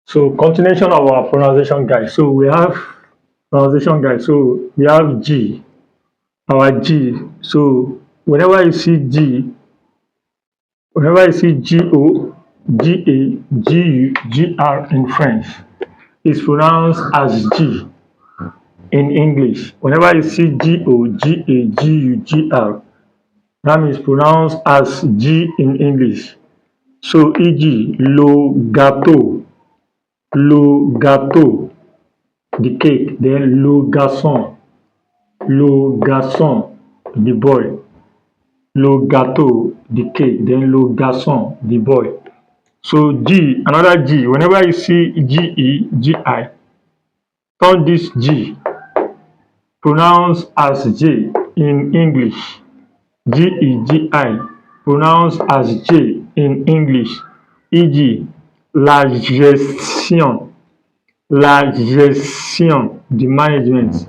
So continuation of our pronunciation guide. So we have pronunciation guide. So we have G, our G. So whenever you see G-O, G-A, G-U, G-R in French, it's pronounced as G in English. Whenever you see G-O, G-A, G-U, G-R, that means pronounced as G in English. So e.g. le gâteau, the cake, then le garçon, the boy, le gâteau, the cake, then le garçon, the boy. So G, another G, whenever you see G-E, G-I, turn this G, pronounced as J in English. G-E-G-I, pronounced as J in English. E.g. la gestion, the management,